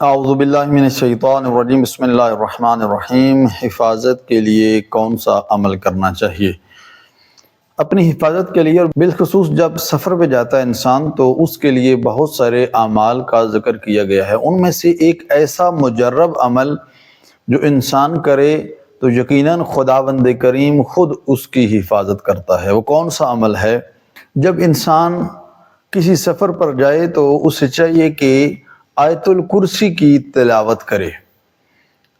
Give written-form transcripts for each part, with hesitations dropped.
اعوذ باللہ من الشیطان الرجیم، بسم اللہ الرحمن الرحیم۔ حفاظت کے لیے کون سا عمل کرنا چاہیے؟ اپنی حفاظت کے لیے، اور بالخصوص جب سفر پہ جاتا ہے انسان، تو اس کے لیے بہت سارے اعمال کا ذکر کیا گیا ہے۔ ان میں سے ایک ایسا مجرب عمل جو انسان کرے تو یقیناً خداوند کریم خود اس کی حفاظت کرتا ہے۔ وہ کون سا عمل ہے؟ جب انسان کسی سفر پر جائے تو اسے چاہیے کہ آیت الکرسی کی تلاوت کرے۔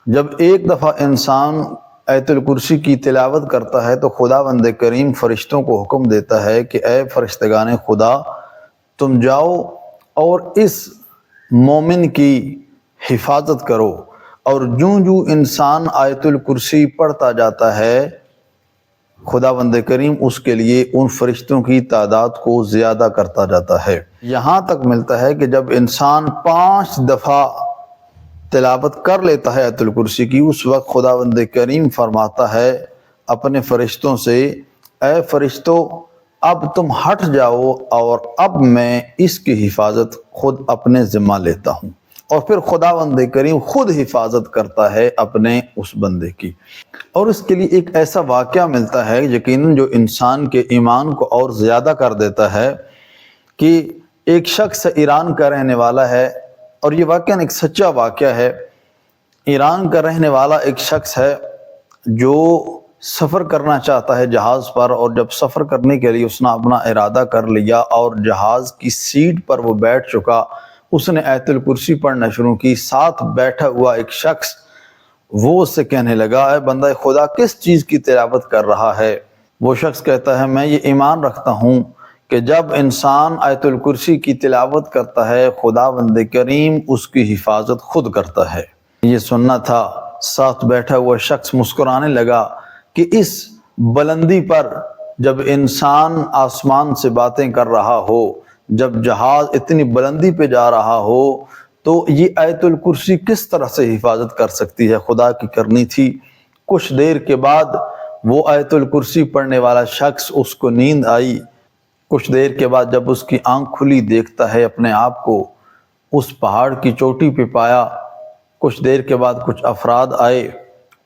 جب ایک دفعہ انسان آیت الکرسی کی تلاوت کرتا ہے تو خداوند کریم فرشتوں کو حکم دیتا ہے کہ اے فرشتگان خدا، تم جاؤ اور اس مومن کی حفاظت کرو۔ اور جو انسان آیت الکرسی پڑھتا جاتا ہے، خداوند کریم اس کے لیے ان فرشتوں کی تعداد کو زیادہ کرتا جاتا ہے۔ یہاں تک ملتا ہے کہ جب انسان 5 دفعہ تلاوت کر لیتا ہے آیت الکرسی کی، اس وقت خداوند کریم فرماتا ہے اپنے فرشتوں سے، اے فرشتوں، اب تم ہٹ جاؤ اور اب میں اس کی حفاظت خود اپنے ذمہ لیتا ہوں۔ اور پھر خداوند کریم خود حفاظت کرتا ہے اپنے اس بندے کی۔ اور اس کے لیے ایک ایسا واقعہ ملتا ہے یقیناً جو انسان کے ایمان کو اور زیادہ کر دیتا ہے، کہ ایک شخص ایران کا رہنے والا ہے، اور یہ واقعاً ایک سچا واقعہ ہے۔ ایران کا رہنے والا ایک شخص ہے جو سفر کرنا چاہتا ہے جہاز پر، اور جب سفر کرنے کے لیے اس نے اپنا ارادہ کر لیا اور جہاز کی سیٹ پر وہ بیٹھ چکا، اس نے آیت الکرسی پڑھنا شروع کی۔ ساتھ بیٹھا ہوا ایک شخص وہ اس سے کہنے لگا، اے بندہ خدا، کس چیز کی تلاوت کر رہا ہے؟ وہ شخص کہتا ہے، میں یہ ایمان رکھتا ہوں کہ جب انسان آیت الکرسی کی تلاوت کرتا ہے، خداوند کریم اس کی حفاظت خود کرتا ہے۔ یہ سننا تھا۔ ساتھ بیٹھا ہوا شخص مسکرانے لگا کہ اس بلندی پر جب انسان آسمان سے باتیں کر رہا ہو، جب جہاز اتنی بلندی پہ جا رہا ہو، تو یہ آیت الکرسی کس طرح سے حفاظت کر سکتی ہے؟ خدا کی کرنی تھی۔ کچھ دیر کے بعد وہ آیت الکرسی پڑھنے والا شخص، اس کو نیند آئی۔ کچھ دیر کے بعد جب اس کی آنکھ کھلی، دیکھتا ہے اپنے آپ کو اس پہاڑ کی چوٹی پہ پایا۔ کچھ دیر کے بعد کچھ افراد آئے،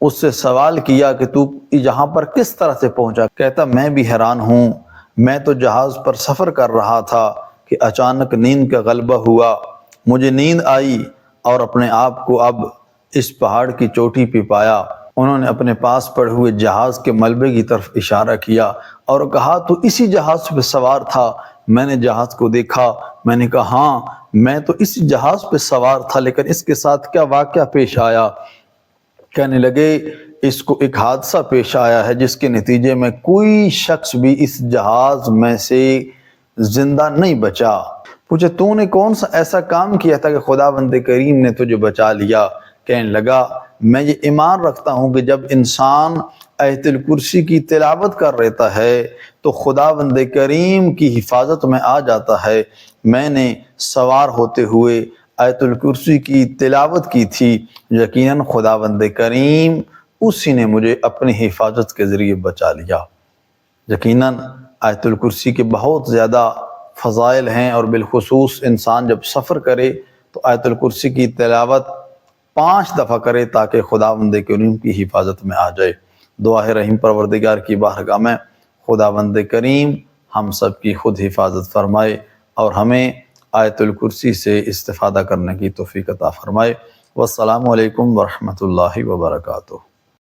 اس سے سوال کیا کہ تو یہاں پر کس طرح سے پہنچا؟ کہتا، میں بھی حیران ہوں، میں تو جہاز پر سفر کر رہا تھا کہ اچانک نیند کا غلبہ ہوا، مجھے نیند آئی اور اپنے آپ کو اب اس پہاڑ کی چوٹی پہ پایا۔ انہوں نے اپنے پاس پڑے ہوئے جہاز کے ملبے کی طرف اشارہ کیا اور کہا، تو اسی جہاز پہ سوار تھا؟ میں نے جہاز کو دیکھا، میں نے کہا ہاں، میں تو اسی جہاز پہ سوار تھا، لیکن اس کے ساتھ کیا واقعہ پیش آیا؟ کہنے لگے، اس کو ایک حادثہ پیش آیا ہے جس کے نتیجے میں کوئی شخص بھی اس جہاز میں سے زندہ نہیں بچا۔ پوچھے، تو نے کون سا ایسا کام کیا تھا کہ خداوند کریم نے تجھے بچا لیا؟ کہنے لگا، میں یہ ایمان رکھتا ہوں کہ جب انسان آیت الکرسی کی تلاوت کر لیتا ہے تو خداوند کریم کی حفاظت میں آ جاتا ہے۔ میں نے سوار ہوتے ہوئے آیت الکرسی کی تلاوت کی تھی، یقیناً خداوند کریم اسی نے مجھے اپنی حفاظت کے ذریعے بچا لیا۔ یقیناً آیت الکرسی کے بہت زیادہ فضائل ہیں، اور بالخصوص انسان جب سفر کرے تو آیت الکرسی کی تلاوت 5 دفعہ کرے تاکہ خداوند کریم کی حفاظت میں آ جائے۔ دعا ہے رحیم پروردگار کی بارگاہ میں خداوند کریم ہم سب کی خود حفاظت فرمائے اور ہمیں آیت الکرسی سے استفادہ کرنے کی توفیق عطا فرمائے۔ والسلام علیکم ورحمۃ اللہ وبرکاتہ۔